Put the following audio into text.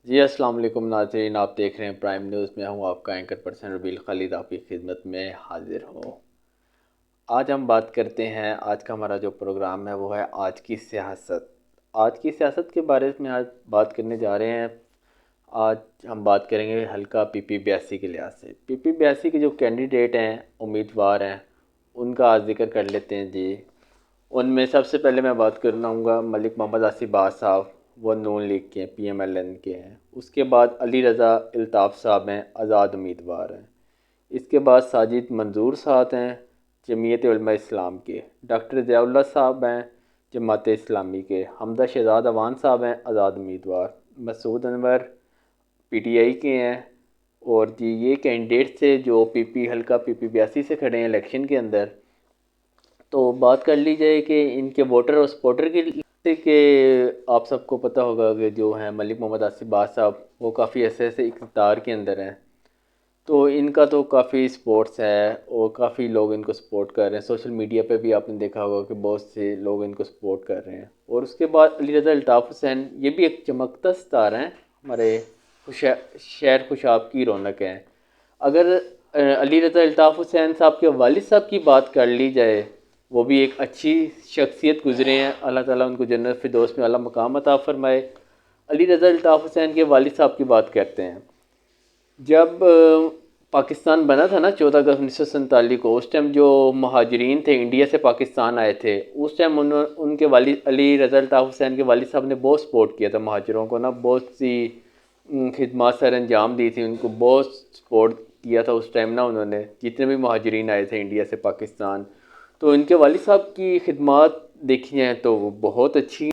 जी अस्सलाम वालेकुम नाज़रीन, आप देख रहे हैं प्राइम न्यूज़ में। हूँ आपका एंकर पर्सन रबील खालिद आपकी खिदमत में हाजिर हूँ। आज हम बात करते हैं, आज का हमारा जो प्रोग्राम है वो है आज की सियासत। आज की सियासत के बारे में आज बात करने जा रहे हैं। आज हम बात करेंगे हल्का पीपी 82 के लिहाज से। पीपी 82 के जो कैंडिडेट हैं, उम्मीदवार हैं, उनका आज जिक्र कर लेते हैं जी। उनमें सबसे पहले मैं बात करना मलिक मोहम्मद आसिफ साहब, वो नून लीग के हैं, PMLN के हैं। उसके बाद अली रज़ा अल्ताफ़ साहब हैं, आज़ाद उम्मीदवार हैं। इसके बाद साजिद मंजूर साहब हैं, जमीयत उलमा इस्लाम के। डॉक्टर ज़ियाउल्लाह साहब हैं, जमात इस्लामी के। हमदा शहजाद अवान साहब हैं, आज़ाद उम्मीदवार। मसूद अनवर PTI के हैं। और जी ये कैंडिडेट थे जो हल्का पीपी 82 से खड़े हैं इलेक्शन के अंदर। तो बात कर ली जाए कि इनके वोटर और सपोर्टर की लिस्ट के, आप सबको पता होगा कि जो हैं मलिक मोहम्मद आसिफ साहब, वो काफ़ी ऐसे से इक़्तिदार के अंदर हैं। तो इनका तो काफ़ी सपोर्ट्स है और काफ़ी लोग इनको सपोर्ट कर रहे हैं। सोशल मीडिया पे भी आपने देखा होगा कि बहुत से लोग इनको सपोर्ट कर रहे हैं। और उसके बाद अली रज़ा अल्ताफ़ हुसैन, ये भी एक चमकता सितारा हैं हमारे शहर खुशाब की रौनक हैं। अगर अली रज़ा अल्ताफ़ हुसैन साहब के वालिद साहब की बात कर ली जाए, वो भी एक अच्छी शख्सियत गुज़रे हैं। अल्लाह ताला उनको जन्नत फिरदौस में आला मकाम अता फ़रमाए। अली रज़ा अल्ताफ़ हुसैन के वालिद साहब की बात करते हैं। जब पाकिस्तान बना था ना 14 अगस्त 1947 को, उस टाइम जो महाजरीन थे इंडिया से पाकिस्तान आए थे, उस टाइम उनके वालिद अली रज़ा अल्ताफ़ हुसैन के वालिद साहब ने बहुत सपोर्ट किया था महाजरों को ना। बहुत सी खिदमत सर अंजाम दी थी, उनको बहुत सपोर्ट किया था उस टाइम ना उन्होंने, जितने भी महाजरीन आए थे इंडिया से पाकिस्तान। तो इनके वालिद साहब की खिदमत देखी जाए तो वो बहुत अच्छी